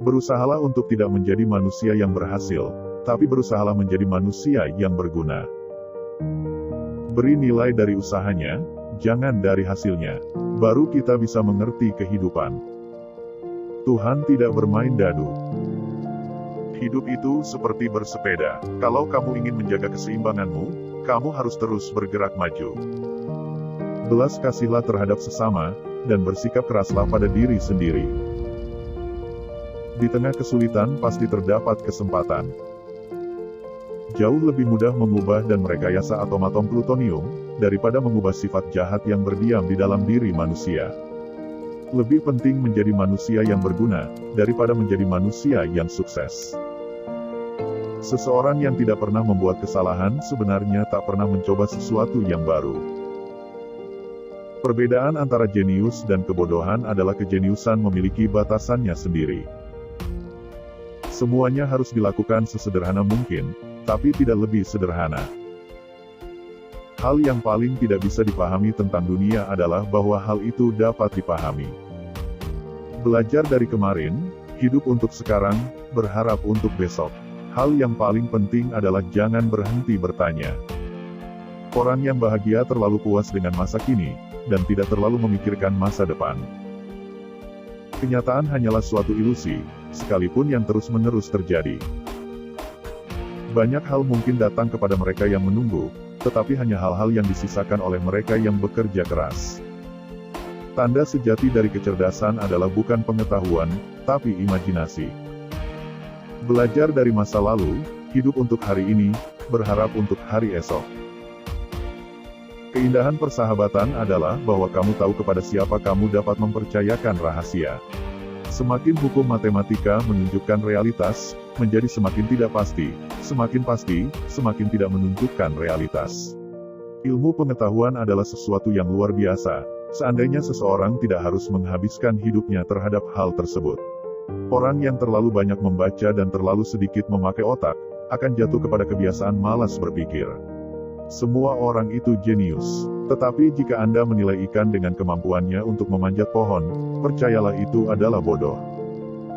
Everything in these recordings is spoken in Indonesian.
Berusahalah untuk tidak menjadi manusia yang berhasil, tapi berusahalah menjadi manusia yang berguna. Beri nilai dari usahanya, jangan dari hasilnya. Baru kita bisa mengerti kehidupan. Tuhan tidak bermain dadu. Hidup itu seperti bersepeda. Kalau kamu ingin menjaga keseimbanganmu, kamu harus terus bergerak maju. Belas kasihlah terhadap sesama, dan bersikap keraslah pada diri sendiri. Di tengah kesulitan pasti terdapat kesempatan. Jauh lebih mudah mengubah dan merekayasa atom-atom plutonium, daripada mengubah sifat jahat yang berdiam di dalam diri manusia. Lebih penting menjadi manusia yang berguna, daripada menjadi manusia yang sukses. Seseorang yang tidak pernah membuat kesalahan sebenarnya tak pernah mencoba sesuatu yang baru. Perbedaan antara jenius dan kebodohan adalah kejeniusan memiliki batasannya sendiri. Semuanya harus dilakukan sesederhana mungkin, tapi tidak lebih sederhana. Hal yang paling tidak bisa dipahami tentang dunia adalah bahwa hal itu dapat dipahami. Belajar dari kemarin, hidup untuk sekarang, berharap untuk besok. Hal yang paling penting adalah jangan berhenti bertanya. Orang yang bahagia terlalu puas dengan masa kini, dan tidak terlalu memikirkan masa depan. Kenyataan hanyalah suatu ilusi, sekalipun yang terus-menerus terjadi. Banyak hal mungkin datang kepada mereka yang menunggu, tetapi hanya hal-hal yang disisakan oleh mereka yang bekerja keras. Tanda sejati dari kecerdasan adalah bukan pengetahuan, tapi imajinasi. Belajar dari masa lalu, hidup untuk hari ini, berharap untuk hari esok. Keindahan persahabatan adalah bahwa kamu tahu kepada siapa kamu dapat mempercayakan rahasia. Semakin hukum matematika menunjukkan realitas, menjadi semakin tidak pasti, semakin tidak menunjukkan realitas. Ilmu pengetahuan adalah sesuatu yang luar biasa, seandainya seseorang tidak harus menghabiskan hidupnya terhadap hal tersebut. Orang yang terlalu banyak membaca dan terlalu sedikit memakai otak, akan jatuh kepada kebiasaan malas berpikir. Semua orang itu jenius. Tetapi jika Anda menilai ikan dengan kemampuannya untuk memanjat pohon, percayalah itu adalah bodoh.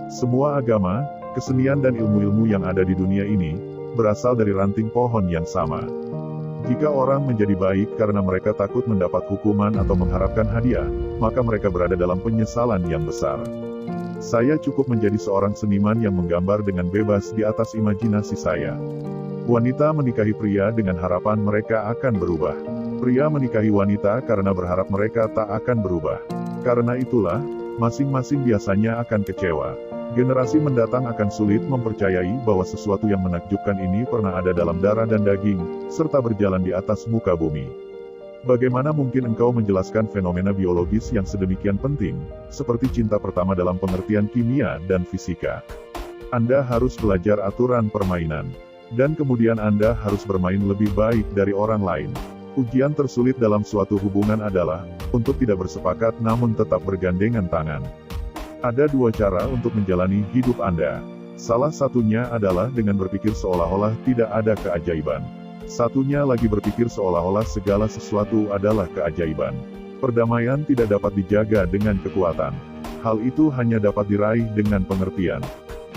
Semua agama, kesenian dan ilmu-ilmu yang ada di dunia ini, berasal dari ranting pohon yang sama. Jika orang menjadi baik karena mereka takut mendapat hukuman atau mengharapkan hadiah, maka mereka berada dalam penyesalan yang besar. Saya cukup menjadi seorang seniman yang menggambar dengan bebas di atas imajinasi saya. Wanita menikahi pria dengan harapan mereka akan berubah. Pria menikahi wanita karena berharap mereka tak akan berubah. Karena itulah, masing-masing biasanya akan kecewa. Generasi mendatang akan sulit mempercayai bahwa sesuatu yang menakjubkan ini pernah ada dalam darah dan daging, serta berjalan di atas muka bumi. Bagaimana mungkin engkau menjelaskan fenomena biologis yang sedemikian penting, seperti cinta pertama dalam pengertian kimia dan fisika? Anda harus belajar aturan permainan. Dan kemudian Anda harus bermain lebih baik dari orang lain. Ujian tersulit dalam suatu hubungan adalah, untuk tidak bersepakat namun tetap bergandengan tangan. Ada dua cara untuk menjalani hidup Anda. Salah satunya adalah dengan berpikir seolah-olah tidak ada keajaiban. Satunya lagi berpikir seolah-olah segala sesuatu adalah keajaiban. Perdamaian tidak dapat dijaga dengan kekuatan. Hal itu hanya dapat diraih dengan pengertian.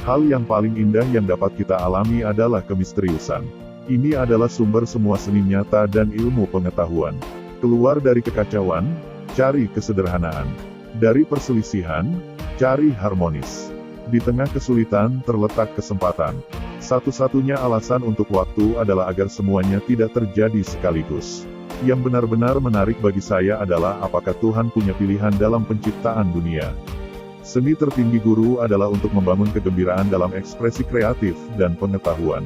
Hal yang paling indah yang dapat kita alami adalah kemisteriusan. Ini adalah sumber semua seni nyata dan ilmu pengetahuan. Keluar dari kekacauan, cari kesederhanaan. Dari perselisihan, cari harmonis. Di tengah kesulitan terletak kesempatan. Satu-satunya alasan untuk waktu adalah agar semuanya tidak terjadi sekaligus. Yang benar-benar menarik bagi saya adalah apakah Tuhan punya pilihan dalam penciptaan dunia. Seni tertinggi guru adalah untuk membangun kegembiraan dalam ekspresi kreatif dan pengetahuan.